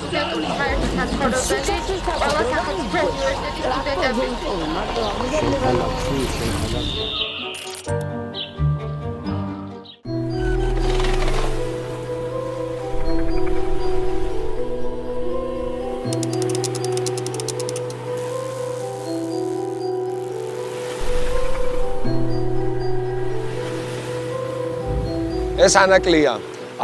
სიატლის საერთო საცხოვრებელი, ყველა სახელმწიფო უნივერსიტეტის სტუდენტები. ეს ანაკლია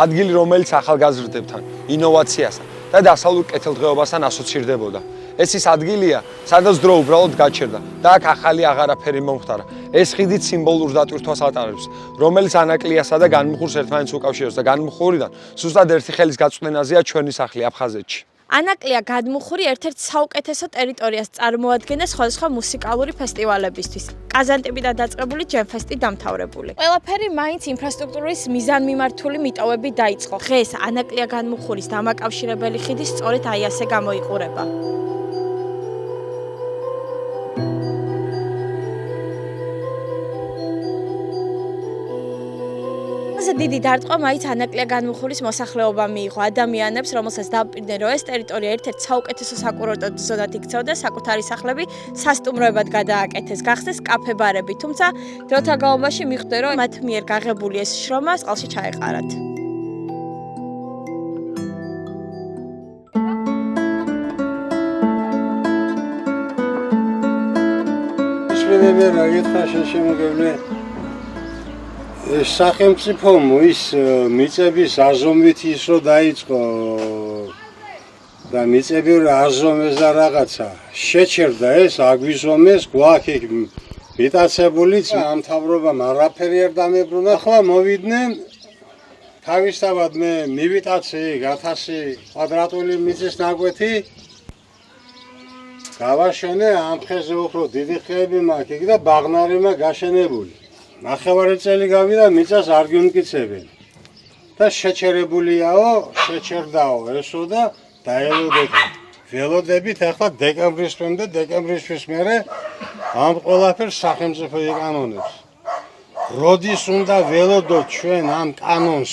ადგილი, რომელიც ახალგაზრდებთან, ინოვაციასთან და დასავლურ კეთილდღეობასთან ასოცირდებოდა. ეს ის ადგილია, სადაც დრო უბრალოდ გაჩერდა და აქ ახალი აღარაფერი მომხდარა. ეს ხიდით სიმბოლურ დატვირთვას ატარებს, რომელიც ანაკლიასა და განმუხურს ერთმანეთს უკავშირებს და განმუხურიდან ზუსტად ერთი ხელის გაწმენაზეა ჩვენი სახლი აფხაზეთში. ანაკლია გადმუხური ერთ-ერთ საუკეთესო ტერიტორიას წარმოადგენდა სხვადასხვა მუსიკალური ფესტივალებისთვის. კაზანტებიდან დაწყებული ჯემფესტი დამთავრებული. ყველაფერი მაინც ინფრასტრუქტურის მიზანმიმართული მიტოვებით დაიწყო. დღეს ანაკლია განმუხურის დამაკავშირებელი ხიდი სწორედ აი ასე გამოიყურება. დიდი დარტყმა მაინც ანაკლია განმუხურის მოსახლეობა მიიღო ადამიანებს, რომელსაც დაუპირდნენ, რომ ეს ტერიტორია ერთ-ერთ საუკეთესო საკურორტო ზონად იქცეოდა, საკუთარი სახლები სასტუმროებად გადააკეთეს, გახსნეს კაფე-ბარები, თუმცა დროთა განმავლობაში მიხვდნენ, რომ მათ მიერ გაღებული ეს შრომა წყალში ჩაეყარათ. სახელმწიფომ ის მიწების აზომვით ის რო დაიწყო და მიწები რო აზომეს და რაღაცა შეჩერდა ეს აგვიზომეს გვაქვს მიტაცებულიც ამ მთავრობამ არაფერი არ დამებრუნა. ახლა მოვიდნენ თავისთავად მე მივიტაცე 1000 კვადრატული მიწის ნაკვეთი გავაშენე ამ ხეზე უფრო დიდი ხეები მაქვს იქ და ბაღნარი მაქვს გაშენებული. ნახევარი წელი გავიდა მიწას არ გიმკიცებენ და შეჩერებულიაო, შეჩერდაო ესო და დაელოდეთ. ველოდებით ახლა დეკემბრისთვის მერე ამ ყველაფერს სახელმწიფო ეკანონებს. როდის უნდა ველოდოთ ჩვენ ამ კანონს?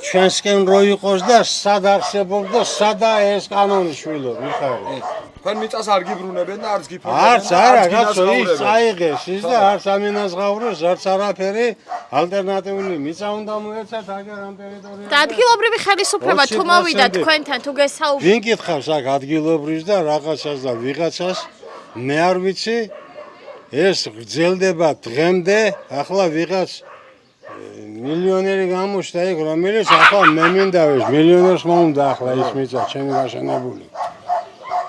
ჩვენსკენ რო იყოს და სად არსებობდა, სადაა ეს კანონი შვილო, მიხარი. თქვენ მიწას არ გიბრუნებენ და არც გიფრინდებენ. არც არა, კაცო, ის წაიღეს ის და არც ამინაზღაურეს, არც არაფერი ალტერნატიული მიწა უნდა მოეცათ აგერ ამ ტერიტორიაზე. და ადგილობრივი ხელისუფლება თუ მოვიდა თქვენთან, თუ გესაუბრეთ. ვინ კითხავს აქ ადგილობრივს და რაღაცას და ვიღაცას? მე არ ვიცი. ეს გრძელდება დღემდე, ახლა ვიღაც მილიონერი გამოჩნდა იქ, რომელიც ახლა მე მინდა ეს მილიონერს მომდა ახლა ის მიწა ჩემი გაშენებული.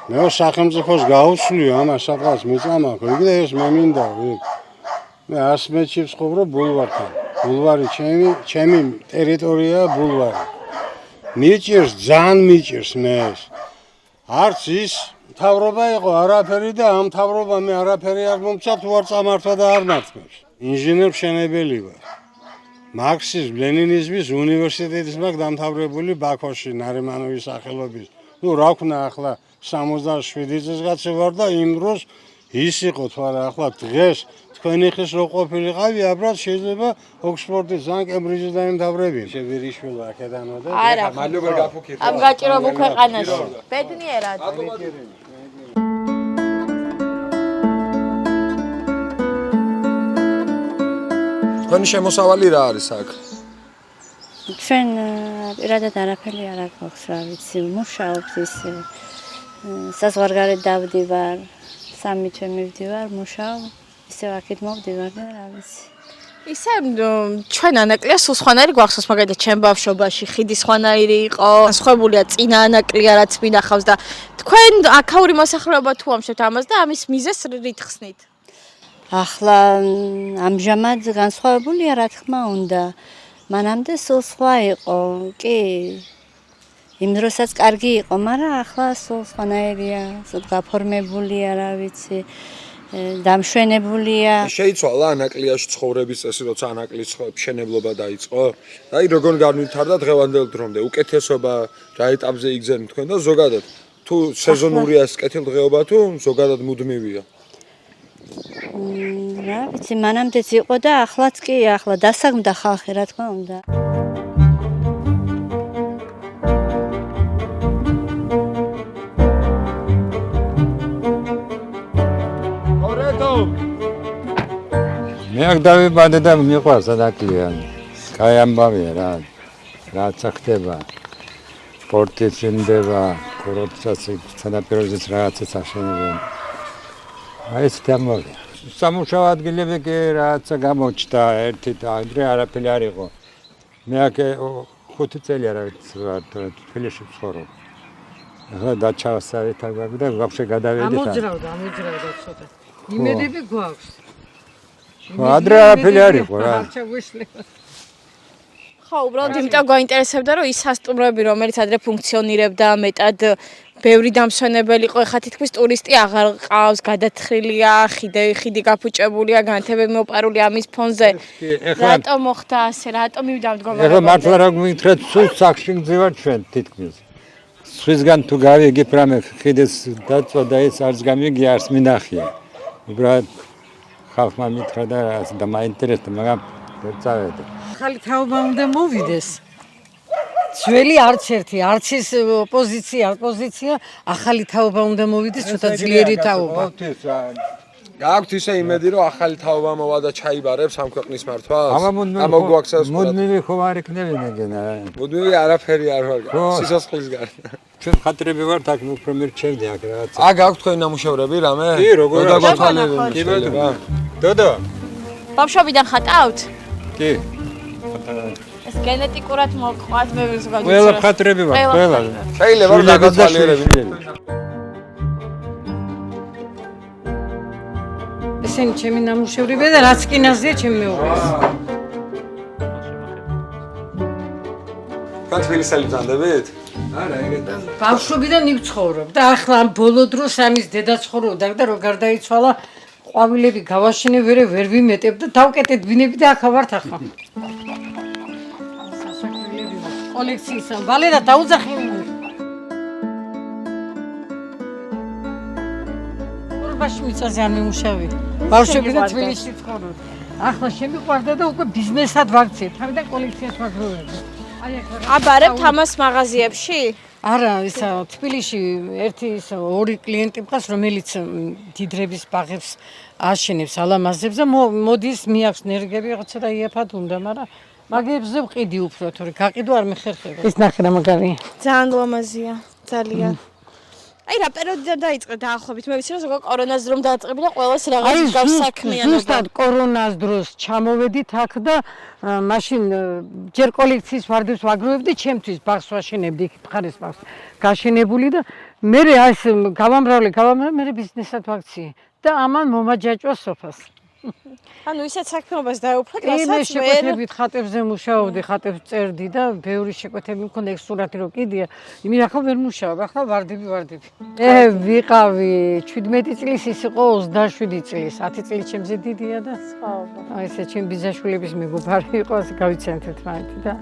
მე სახელმწიფოს გაუცვლი ამას სადღაც მიწა მაქვს, იქ და ეს მე მინდა იქ. მე 100 მეტრში ვცხოვრობ ბულვართან. ბულვარი ჩემი ტერიტორიაა ბულვარი. მიჭირს, ძალიან მიჭირს მე ეს. არც ის მთავრობა იყო არაფერი და ამ მთავრობა მე არაფერი არ მომცა თუ არ წამართვა და არ მართმევს. ინჟინერ-მშენებელი ვარ. მარქსიზმ-ლენინიზმის უნივერსიტეტის მაქვს დამთავრებული ბაქოში, ნარიმანოვის სახელობის. ნუ რა ვქნა ახლა 67 წელიწადში ვარ და იმ დროს ის იყო თვარა ახლა დღეს თქვენი ხის რო ყოფილიყავი აბრალ შეიძლება ოქსფორდის ან კემბრიჯის დაემთავრებინ. შევირიშვილო აქედანო და არა, მადლობა გაფუქირდა. ამ გაჭირებულ ქვეყანაში. ბედნიერად. თქვენი შემოსავალი რა არის აქ? ჩვენ პირადად არაფერი არ აქვს, რა ვიცი, მუშაობს ისე. საზღვარგარეთ დავდივარ, 3 თვე მივდივარ, მუშაობ, ისევ აქეთ მოვდივარ და რა ვიცი. ისე ჩვენ ანაკლია სულ სხვანაირი გვახსოვს, მაგალითად ჩემ ბავშვობაში ხიდი სხვანაირი იყო, განსხვავებულია წინა ანაკლია რაც მინახავს და თქვენ აქაური მოსახლეობა თუ ამშვენთ ამას და ამის მიზეზს რით ხსნით? ახლა ამჟამად განსხვავებულია, რა თქმა უნდა. მანამდე სულ სხვა იყო, კი. იმ დროსაც კარგი იყო, მაგრამ ახლა სულ სხვანაირია, სულ გაფორმებულია, რა ვიცი, დამშვენებულია. შეიცვალა ანაკლიაში ცხოვრების წესი, როცა ანაკლის მშენებლობა დაიწყო? აი როგორ განვითარდა დღევანდელ დრომდე? უკეთესობა რა ეტაპზე იგზავნით თქვენ და ზოგადად თუ სეზონურია ეს კეთილდღეობა თუ ზოგადად მუდმივია? რა ვიცი, მანამდეც იყო და ახლაც კი, ახლა დასაგმდა ხალხი, რა თქმა უნდა. აქ დავიბადე და მიყვარს ანაკლია. კაი ამბავია რა. რაც ხდება. სპორტიც შენდება, კურორტსაც თანაპიროზეც რაღაცას აღშენებენ. აი ეს თემაა. სამუშაო ადგილები კი რაღაცა გამოჩნდა ერთი და ადრე არაფერი არ იყო. მე აქ 5 წელი არა ვარ თბილისში ვცხოვრობ. ახლა დაჩავსავით აქ და ვაფშე გადავედით. ამოძრავდა ცოტა. იმედები გვაქვს. ადრე არაფერი არ იყო რა. არჩა გვიშლება. ხო, უბრალოდ იმიტომ გვაინტერესებდა, რომ ის სასტუმროები, რომელიც ადრე ფუნქციონირებდა, მეტად ბევრი დამსვენებელი იყო, ეხლა თითქმის ტურისტი აღარ ყავს, გადათხრილია, ხიდი გაფუჭებულია, განათებები მოპარული ამის ფონზე. რატომ მოხდა ასე? რატომ მივიდა ამ მდგომარეობაზე? ეხლა მართლა რა გმითხრათ, სულ სახში გძივარ ჩვენ თითქმის. სხვისგან თუ გავიგებ რამე ხიდეს დაწვა ეს არც გამიგი არც მინახია. უბრალოდ ხალხმა მითხრა და მაინტერესდა, მაგრამ ვერ წავედი. ახალი თაობა უნდა მოვიდეს. ძველი არც ერთი, არც ის ოპოზიცია, ახალი თაობა უნდა მოვიდეს, ცოტა ძლიერი თაობა. გააქვთ ისე იმედი, რომ ახალი თაობა მოვა და ჩაიბარებს ამ ქვეყნის მართვას? ამოგვაქცევს მუდმივი ხო არ იქნებინებინა. მუდმივი არაფერი არ ვარ. სიცოცხლის გარდა. ჩვენ ხატრები ვართ აქ უფრო მირჩევდი აქ რაღაცა. აქ გაქვთ თქვენი ნამუშევრები რამე? კი, როგორ დოდო. ბავშვობიდან ხატავთ? კი. ეს გენეტიკურად მოყავთ მე ვიზგავთ. ყველა ხატრები ვართ, ყველა. შეიძლება რომ დაგაცვალიერებინო. ესენი ჩემი ნამუშევრებია და რაც კინაზეა ჩემი მეუღლის. თბილისელი ბრძანდებით? არა, ეგეთ. ბავშვობიდან მივცხოვრობ და ახლა ამ ბოლო დროს ამის დედა ცხოვრობდა და რო გარდაიცვალა ყვავილები გავაშენე ვერ ვიმეტებ და დავკეტეთ ბინები და ახლა ვართ ახლა. სასაკვირლები კოლექციის ვალე და დაუძახინე. ბაში მიწაზე არ მიმუშავე. ბავშვობიდან თბილისში ცხოვრობ. ახლა შემიყვარდა და უკვე ბიზნესად ვაქცევ. თავიდან კოლექციას ვაგროვებ. აბარებთ ამას მაღაზიებში? არა, ისა თბილისში ორი კლიენტი მყავს, რომელიც დიდრების ბაღებს აშენებს, ალამაზებს და მოდის მიაქვს ნერგები რაღაცა და იაფად უნდა, მაგრამ მაგებზე ვყიდი უფრო, თორე გაყიდვა არ მეხერხება. ეს ნახე რა მაგარია. ძალიან ლამაზია, ძალიან. აი რა პერიოდიდან დაიწყე დაახლოებით? მე ვიცი რომ ზოგადად კორონას დროს დაწყებინა ყველას რაღაც გავს საქმიანობა. ზუსტად კორონას დროს ჩამოვედით აქ და მაშინ ჯერ კოლექციის ვარდებს ვაგროვებდი, ჩემთვის ბაღს ვაშენებდი, იქ მხარეს ბაღს გაშენებული და მე ეს გავამრავლე, მე ბიზნესად ვაქციე და ამან მომაჯაჭვა სოფას. ანუ ისეთ საქმეობას დაეუფლეთ, მე რასაც შეკვეთებით ხატებზე მუშაობდი, ხატებს წერდი და ბევრი შეკვეთები მქონდა, ეს სურათი რო კიდია, იმით ახლა ვერ მუშაობ, ახლა ვარდები. ვიყავი 17 წლის, ის იყო 27 წლის, 10 წელი ჩემზე დიდია და აი ესე ჩემი ბიძაშვილების მეგობარი იყო, ასე გავიცანთეთ მაინც და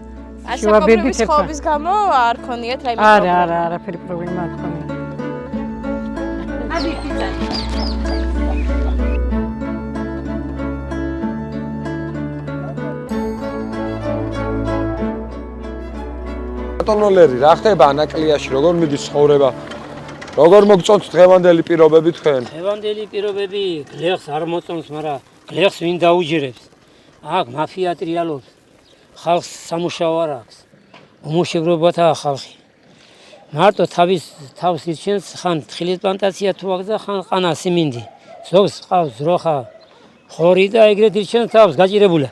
შევაბედით ხობის გამო არ ქონიათ რაიმე პრობლემა. არა, არაფერი პრობლემა არ ქონია. ბატონოლერი, რა ხდება ანაკლიაში, როგორ მიდის ცხოვრება? როგორ მოგწონთ დღევანდელი პირობები თქვენ? დღევანდელი პირობები გლეხს არ მოწონს, მაგრამ გლეხს ვინ დაუჯერებს? აქ მაფია ტრიალობს. ხალხს სამუშაო არ აქვს. უმუშევრობათაა ხალხი. მარტო თავს ირჩენს ხან თხილის პლანტაცია თუ აქვს და ხან ყანა სიმინდი. ზოგს ყავს ძროხა, ხორი და ეგრეთ ირჩენს თავს გაჭირებულა.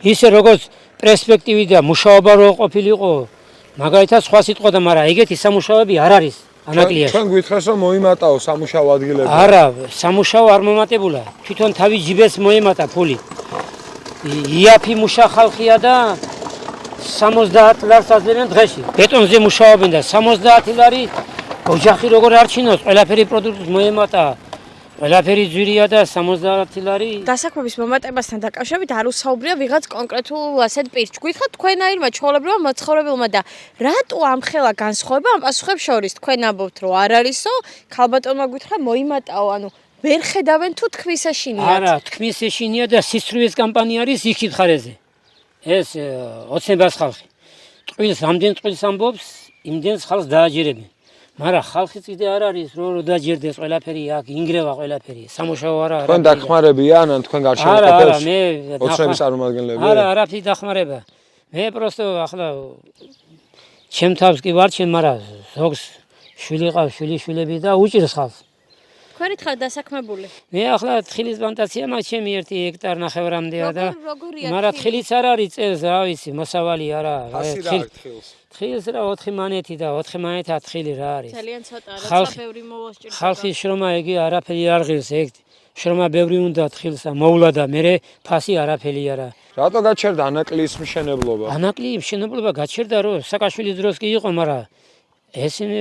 ისე როგორც პერსპექტივი და მუშაობა რო ყოფილიყო, მაგალითად სხვა სიტყვა და მაგრამ ეგეთი სამუშაოები არ არის ანაკლიაში. ჩვენ გვითხრას რომ მოიმატაო სამუშაო ადგილები. არა, სამუშაო არ მომატებულა. თვითონ თავი ჯიბეს მოემატა ფული. იაფი მუშა ხალხია და 70 ლარს აძლევენ დღეში. ბეტონზე მუშაობენ და 70 ლარი ოჯახი როგორ არჩინოს, ყველაფერი პროდუქტს მოემატა. ყველაფერი ძვირია და 70 ლარი. დასაქმების მომატებასთან დაკავშირებით არ უსაუბრია ვიღაც კონკრეტულ ასეთ პირს. გითხრათ თქვენაირმა ჩვეულებრივმა მაცხოვრებელმა და რატო ამხელა განსხვავება ამ პასუხებს შორის? თქვენ ამბობთ რომ არ არისო, ქალბატონმა გითხრა მოიმატაო, ანუ ვერ ხედავენ თუ თქმის ეშინიათ. არა, თქმის ეშინია და სისწრუეს კამპანია არის იქით ხარეზე. ეს ოცნებას ხალხი. წყვილს რამდენ წყვილს ამბობს, იმდენს ხალხს დააჯერებენ. მაგრამ ხალხიც კიდე არ არის რომ დაჯერდეს ყველაფერი აქ ინგრევა ყველაფერი სამუშაო არა თქვენ დახმარებიან ან თქვენ გარშემოყოფილს არა მე ოცნების წარმომადგენლები არა არაფერი დახმარება მე პროსტო ახლა ჩემ თავს კი ვარჩენ მაგრამ ზოგს შვილი ყავს შვილები და უჭირს ხალხს თქვენით ხარ დასაქმებული მე ახლა თხილის პლანტაცია მაქვს ჩემი 1 ჰექტარ ნახევრამდეა და როგორია მაგრამ თხილიც არ არის წელს რა ვიცი მოსავალი არა ფასი რა არის თხილს თხილს რა 4 მანეთი და 4 მანეთა თხილი რა არის ძალიან ცოტა რაცა ბევრი მოვასჭირდება ხალხის შრომა იგი არაფერი არ ღირს ეგ შრომა ბევრი უნდა თხილსა მოვლა და მე ფასი არაფერი არა რატო გაჩერდა ანაკლის მშენებლობა ანაკლი მშენებლობა გაჩერდა რომ საკაშვილის დროს კი იყო მაგრამ ესენი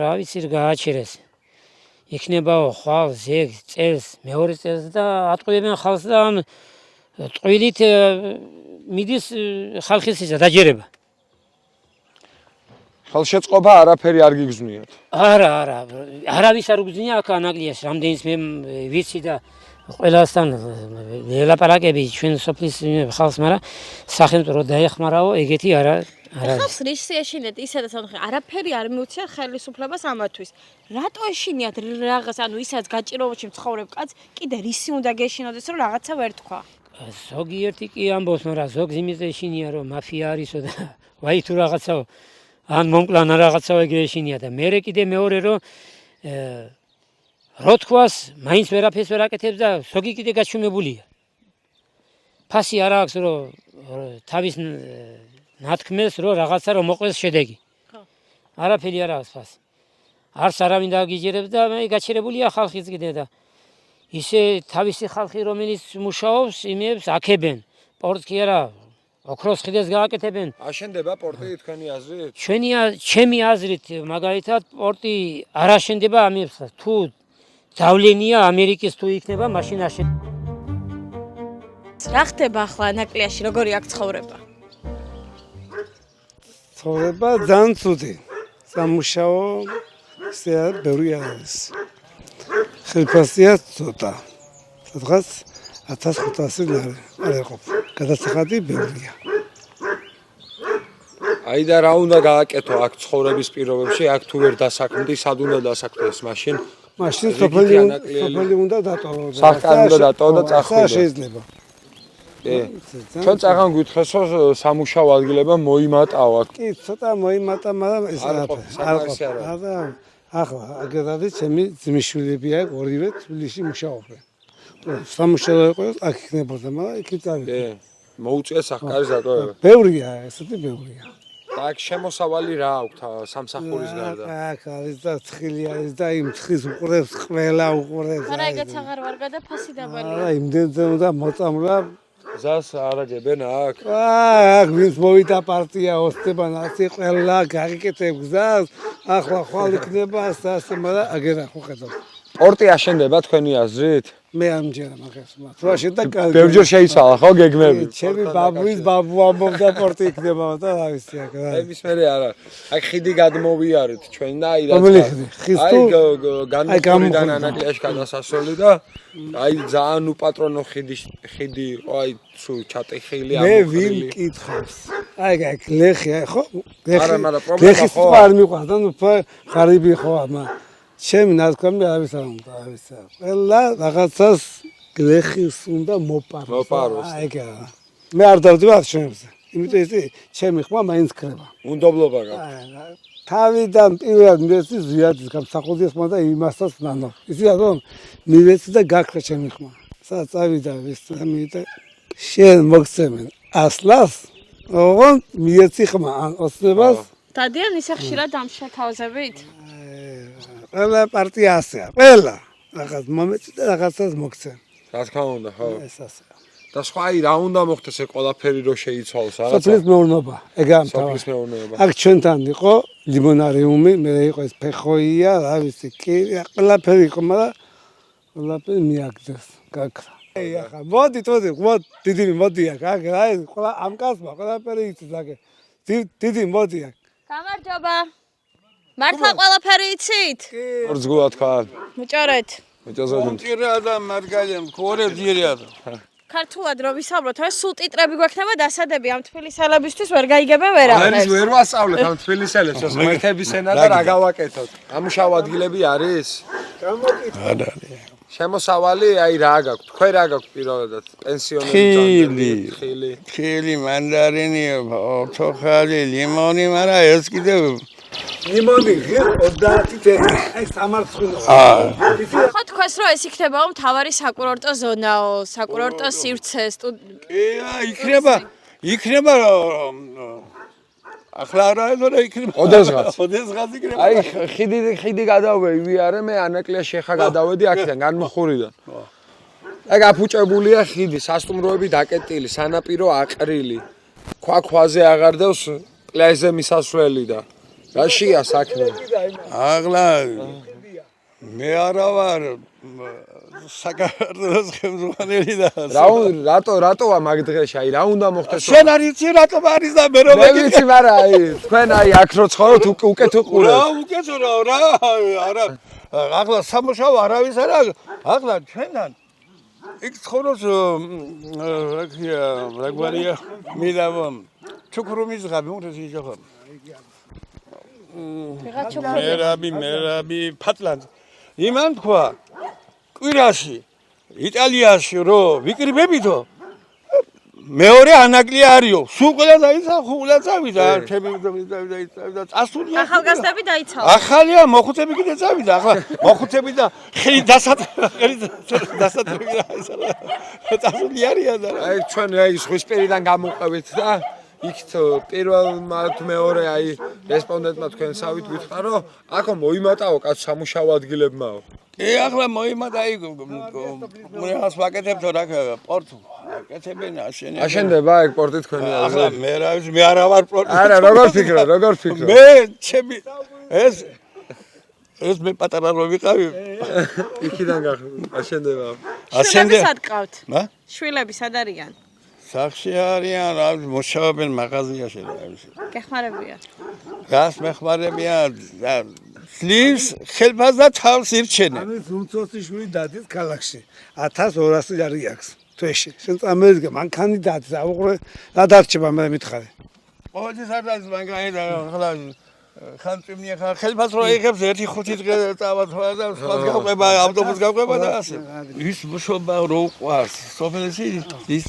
რა ვიცი გააჩერეს იქნებაო ხვალ ზეგ წელს მეორე წელს და ატყუებენ ხალხს და ამ ტყვილით მიდის ხალხის ისა დაჯერება ხელშეწყობა არაფერი არ გიგზნიათ არა არავის არ უგზნია აქ ანაკლიას რამდენიც მე ვიცი და ყველასთან ელაპარაკები ჩვენ სოფლის ხალხს მაგრამ სახელმწიფო დაეხმარაო ეგეთი არა ხალხს რისი ეშინეთ ისედაც არაფერი არ მიუცია ხელისუფლებას ამათვის რატო ეშინიათ რაღაც ანუ ისაც გაჭიროებში მცხოვრებ კაცს კიდე რისი უნდა გეშინოდეს რომ რაღაცა ვერ თქვა ზოგიერთი კი ამბობს მაგრამ ზოგს იმის ეშინია რომ მაფია არისო და ვაი თუ რაღაცა ან მომკლანა რაღაცა ეგრე ეშინია და მე კიდე მეორე რომ რო თქواس მაინც ვერაფერს ვერ აკეთებს და ზოგი კიდე გაჩუმებულია ფასი არ აქვს რომ თავის ნათქმეს რომ რაღაცა რომ მოყვეს შედეგი არაფერი არ აქვს ფასი არც არავინ დაგიჯერებს და მე გაჩერებულია ხალხიც კიდე და ისე თავისი ხალხი რომელიც მუშაობს იმებს აქებენ პორტს კი არა ოქროს ხიდეს გააკეთებენ აშენდება პორტი თქვენი აზრით ჩემი აზრით მაგალითად პორტი არ აშენდება ამებს თუ დავლენია ამერიკის თუ იქნება მაშინ აშენ რა ხდება ახლა ანაკლიაში როგორი აქ ცხოვრება ცხოვრება ძალიან ცუდი სამუშაო ისე ბევრი არის ხელფასია ცოტა სადღაც 1500 ლარი არ იყო გადასახადი ბევრია აი და რა უნდა გააკეთო აქ ცხოვრების პირობებში აქ თუ ვერ დასაქმდი სად უნდა დასაქმდეს მაშინ სოფელი უნდა დატოვო სახკარი უნდა დატოვო და წახვიდო შეიძლება ჩვენ წაღან გვითხრესო სამუშაო ადგილება მოიმატაო აქ კი ცოტა მოიმატა მაგრამ ეს არა ახლა აგერადი ჩემი ძმისშვილები აქ ორივე თბილისში მუშაობენ სამუშაო იყო აქ იქნებოდა მაგრამ იქით არის მოუწია სახკარის დატოვება ბევრია ესეთი ბევრია აქ შემოსავალი რა აქვთ სამსახურის გარდა აქ არის და ცხილი არის და იმ ცხის უყურებს ყველა უყურებს მაგრამ ეგეც აღარ ვარ გადაფასი დაბალია არა იმდენზე უნდა მოწამლა გზას არ აგებენ აქ აქ ვინც მოვიდა პარტია ოსტება ნაცი ყველა გაგიკეთებ გზას ახლა ხვალ იქნება ასე მაგრამ აგერა ხო ხედავ პორტი აშენდება თქვენი აზრით მე ამჯერა მაგას მაგრამ შენ და ბევრჯერ შეიცვალა ხო გეგმები ჩემი ბაბუის ბაბუ ამბობდა პორტი იქნება და რა ვიცი აქ რა ეს მერე არა აი ხიდი გადმოვიარეთ ჩვენ და აი რომელი ხიდი აი განმოყრიდან ანაკლიაში გადასასვლელი და აი ძალიან უპატრონო ხიდი იყო აი სულ ჩატეხილი მე ვინ კითხავს აი ლეხი ხო არა მაგრამ პრობლემა ხო არ მიყვარდა ნუ ღარიბი ხო ამა ჩემი ნათქვამი არის არ უნდა არის ყველა რაღაცას გლეხის უნდა მოპაროს აიგა მე არ დავდივარ ჩემზე იმიტომ ეს ჩემი ხმა მაინც ქრება უნდობლობა გაქვს თავიდან პირველად მივეცი ზიადის გამსახურდიას მაგრამ იმასაც ნანო ისი რომ მივეცი და გაქრა ჩემი ხმა სადაც წავიდა ეს ამიტა შენ მოგცემენ ასლას ოღონ მივეცი ხმა ან ოცნებას დადიან ისე ხშირად ამშეთავაზებით ყველა პარტია ასეა ყველა რაღაც მომეწი და რაღაცას მოგცემ რა თქმა უნდა ხო ეს ასეა და სხვა აი რა უნდა მოხდეს ეს ყველაფერი რო შეიცვალოს რა სოფლის მეურნეობა ეგა სოფლის მეურნეობა აქ ჩვენთან იყო ლიმონარიუმი მე იყო ეს ფეხოია რა ვიცი კი ყველაფერი იყო მაგრამ ყველაფერი მიაგდეს გაქრა აი ახლა მოდი დიდი მოდი აქ რა ეს ყველა ამ კაცმა ყველაფერი იცის აქ დიდი მოდი აქ გამარჯობა მართლა ყველაფერი იცით? ორძგულად თქვა. მუჭარეთ. მუჭაზოდით. მუჭირა და მარგალემ ქორე ძირია. ქართულად რო ვისაუბროთ, რა სულ ტიტრები გვექნება დასადები ამ თბილისელებისთვის ვერ გაიგებენ ვერაფერს. არის ვერ ვასწავლეთ ამ თბილისელებს, ღმერთების ენა და რა გავაკეთოთ? ამუშავ ადგილები არის? არ არის. შემოსავალი, აი რა გაქვთ? თქვენ რა გაქვთ პირველადად? პენსიონერი, ხილი. ხილი, მანდარინი, ორთოხალი, ლიმონი, მაგრამ ეს კიდევ ლიმონი 30 წელი. აი სამარცხინო. ხო თქვენს რომ ეს იქნებაო მთავარი საკურორტო ზონაო, საკურორტო სივრცე იქნება ახლა რა ეძონა იქნება. ოდესღაც იქნება. აი ხიდი გადავე ივიარე მე ანაკლია შეხა გადავედი აქედან განმხურიდან. აი გაფუჭებულია ხიდი, სასტუმროები დაკეტილი, სანაპირო აყრილი. ქვაზე აღარ დევს პლაჟზე მისასვლელი და რაშია საქმე? ახლა მე არა ვარ საქართველოს ხელმძღვანელი და რატოა მაგ დღეში? აი რა უნდა მოხდეს? შენ არ იცი რატომ არის და მე რომ მე ვიცი, მაგრამ აი თქვენ აი აქ რო ცხოვრობთ უკეთ უყურებთ. უკეთო რა არა ახლა სამუშაო არავის არა ახლა ჩვენთან იქ ცხოვრობს რა ქვია რა გვარია მიდავო ჩუქრუმის ღაბი უმრესი ჯოხა მერაბი ფატლანს იმან თქვა კვირაში იტალიაში რო ვიკრიბებითო მეორე ანაკლია არისო სულ ყველა დაიცა ხულა წავიდა ჩემი და წასულია ახალგაზრდები დაიცალა ახალია მოხუცები კიდე წავიდა ახლა მოხუცები და ხელი დასატრები წასული არიან და აი ჩვენ აი ზღვისპირიდან გამოყვებით და იქ პირველმა მეორე აი რესპონდენტმა თქვენსავით გითხრა რომ აქ მოიმატაო კაც სამუშაო ადგილებმაო ახლა მოიმატა იქ მოას ვაკეთებთ რა პორტუ აკეთებენ აშენდება ეგ პორტი თქვენი ახლა მე რა ვიცი მე არა ვარ პორტი არა როგორ ფიქრო მე ჩემი ეს მე პატარა რო ვიყავი იქიდან აშენდება შვილები სად ყავთ? შვილები სად არიან? სახში არიან რა მუშაობენ მაღაზიაში რა ვიცი გეხმარებიან გას მეხმარებიან სლივს ხელფას და თავს ირჩენენ ამის უმცროსი შვილი დადის ქალაქში 1200 ლარი აქვს თვეში შენ წამედგა მანქანი დადის აუყურე რა დარჩება მე მითხარი ყოველთვის არ დადის მანქანი და ახლა ხანწმია ხელფას რო იღებს 1-5 დღე წავათხვა და სხვა გავყვება ავტობუს გავყვება და ასე ის მუშობა რო უყვარს სოფელში ის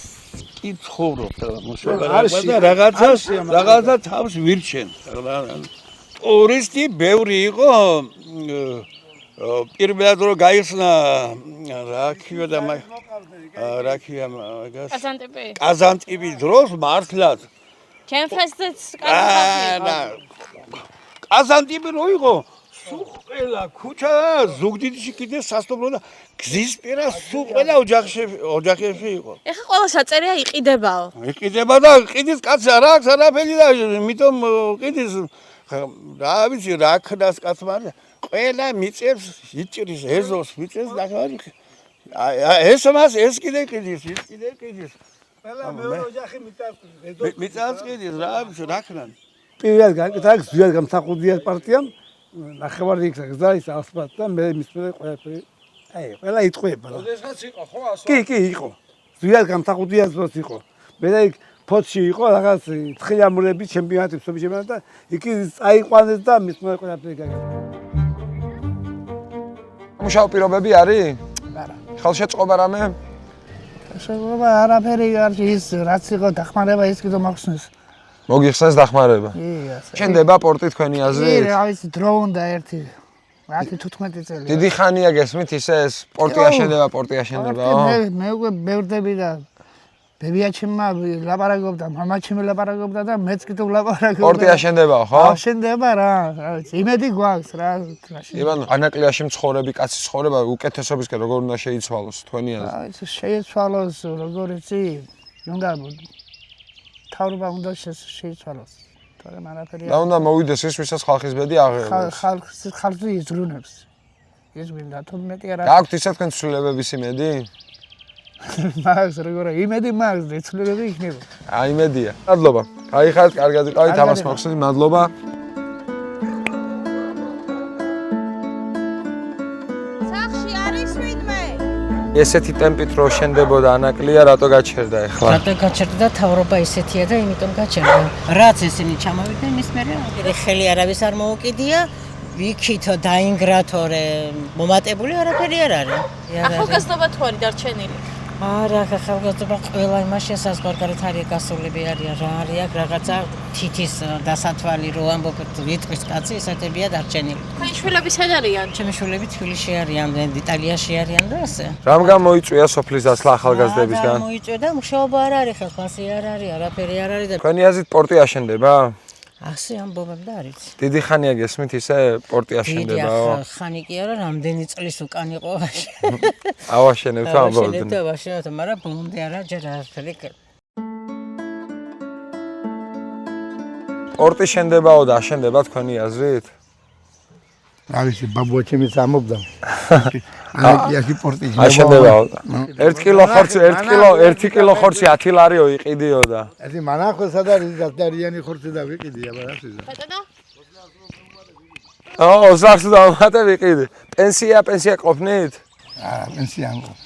იცხოვრობ და მუშაობა და რაღაცა თავს ვირჩენ ტურისტი ბევრი იყო პირველად რო გაიხსნა რა ქვია და რა ქვია მაგას კაზანტიპი დროს მართლაც ჩემ ფესტიც კაზანტიპი რო იყო სულ ყველა ქუჩა ზუგდიდში კიდე სასტუმრო და გზის პირა სულ ყველა ოჯახებში იყო ეხა ყველა საწერია იყიდებაო იყიდება და ყიდის კაცი არ აქვს არაფერი და მითომ ყიდის რა ვიცი რა ქნას კაცმა ყველა მიწებს იჭრის ეზოს მიწებს და ეს მას ეს კიდე ყიდის ის კიდე ყიდის ყველა მეორე ოჯახი მიწას ყიდის რა ვიცი რა ქნან პირველად გაკეთა ზვიად გამსახურდია პარტიამ ნახევარი იქ გზა ის ასფალტ და მე მის მე ყველაფერი აი ყველა იტყვება რა ოდესღაც იყო ხო ასო კი იყო ზვიად გამსახურდია ზოს იყო მე და იქ ფოთში იყო რაღაც თხილამურების ჩემპიონატი მსოფლიო ჩემპიონატი და იქ წაიყვანეს და მის მე ყველაფერი გაკეთა მუშაო პირობები არის? არა ხელშეწყობა რამე? შეგვება არაფერი არ ის რაც იყო დახმარება ის კიდე მოხსნეს მოგიხსენს დახმარება? კი ასე შენდება პორტი თქვენი აზრით? კი რა ვიცი დრო უნდა ერთი 10-15 წელი დიდი ხანია გესმით ისე ეს პორტი აშენდებაო? მე უკვე ბევრდები და ბებიაჩემმა ლაპარაკობდა მამაჩემ ლაპარაკობდა და მეც კიდე ვლაპარაკობდა პორტი აშენდებაო ხო? აშენდება რა ვიცი იმედი გვაქვს რა ივანო ანაკლიაში მცხოვრები კაცის ცხოვრება უკეთესობისკენ როგორ უნდა შეიცვალოს თქვენი აზრით? რა ვიცი შეიცვალოს როგორ იცი უნდა თავრობა უნდა შეიცვალოს თორემ არაფერი და უნდა მოვიდეს ის ვისაც ხალხის ბედი აღեղებს ხალხი იზრუნებს ეს მინდა თუ მეტი არა გაქვთ ისე თქვენ ცვლილებების იმედი? მაგს როგორ იმედი მაგს ცვლილებები იქნება აი იმედია მადლობა გაიხარეთ კარგად ვიყავით ამას მოგხსნით მადლობა სახში არის ვინმე ესეთი ტემპით რო შენდებოდა ანაკლია, რატო გაჩერდა ეხლა? რატო გაჩერდა და თავრობა ისეთია და იმიტომ გაჩერდა. რაც ესენი ჩამოვიდნენ მის მერე ხელი არავის არ მოუკიდია. ვიქითო დაინგრათორე მომატებული არაფერი არ არის. ახალგაზრდობა თუ არის დარჩენილი? არა, ახალგაზრდობა ყველა იმას შესაძლოა, არის გასულები არიან, რა არის აქ რაღაცა თითის დასათვალი რო ამბობთ ვიტყვის კაცი, ესეთებია დარჩენილი. თქვენი შვილები სად არიან? ჩემი შვილები თბილისში არიან, იტალიაში არიან და ასე. რამ გამოიწვია სოფლის დასლა ახალგაზრდებისგან? გამოიწვია და მუშაობა არ არის, ხელფასი არ არის, არაფერი არ არის და თქვენი აზრით პორტი აშენდება? ასე ამბობენ და არის. დიდი ხანია გესმით ისე პორტი აშენდებაო? ხანი კი არა, რამდენი წლის უკან იყო ავაშენებთ ამბობდნენ. ავაშენებთ, მაგრამ ბოლომდე არა, ჯერ არაფერი. პორტი შენდებაო და აშენდება თქვენი აზრით? არის ბაბუაჩემი ამობდა. ანაკიაში პორტი აშენდებაო. 1 კილო ხორცი, 1 კილო ხორცი 10 ლარიო იყიდიოდა. ეს მანახო სად არის დარიანი ხორცი და ვიყიდია, ბარასიზა. ბატონო? ოზარს დამატე ვიყიდი. პენსია ყოფნით? არა, პენსია არ მყოფ.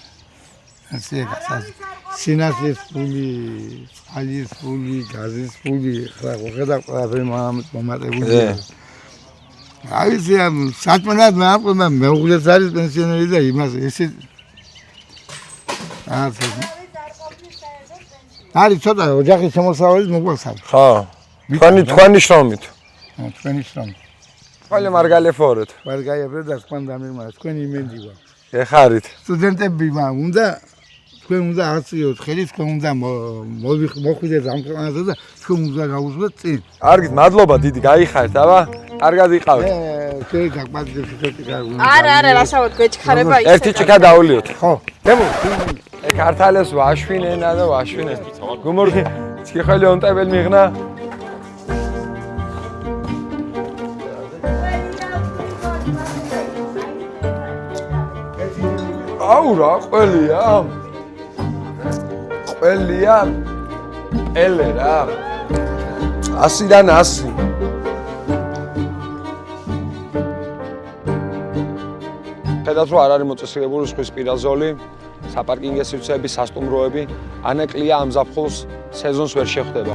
პენსია გასაზრდ. სინათლის ფული, წყალის ფული, გაზის ფული, ხა ხედა ყველაფერი მომატებულია. ავიცი ამ საჭმელად მეუღლეც არის პენსიონერი და იმას ესე არის ცოტა ოჯახის შემოსავლის მოგვაქვს არის. ხო. თქვენი შრომით. თქვენი შრომით. ყველი მარგალეფორეთ. მარგალეფორეთ და თქვენ დამიმართ, თქვენი იმენდი ვარ. ეხარით. სტუდენტები უნდა თქვენ უნდა აწიოთ ხელი, თქვენ უნდა მოხვიდეთ ამ ქვეყანაზე და თქვენ უნდა გაუშვათ წინ. კარგით, მადლობა დიდი, გაიხარეთ, აბა. კარგად იყავით. შე გაგპატიებს ცოტა კარგი. არა, რასაუბრობთ, გვეჩქარება ისე. ერთი ჭიქა დავულიოთ. ხო. დემო. ე ქართალებს ვაშვინენა და ვაშვინენ. გუმორგი, ჭიქელი ონტებელ მიღნა. აუ რა ყველია? ყველია? ელე რა. 100-დან 100. ხედავთ რომ არ არის მოწესრიგებული ზღვის პირაზოლი, საპარკინგო სივრცეები, სასტუმროები, ანაკლია ამ ზაფხულს სეზონს ვერ შეხვდება.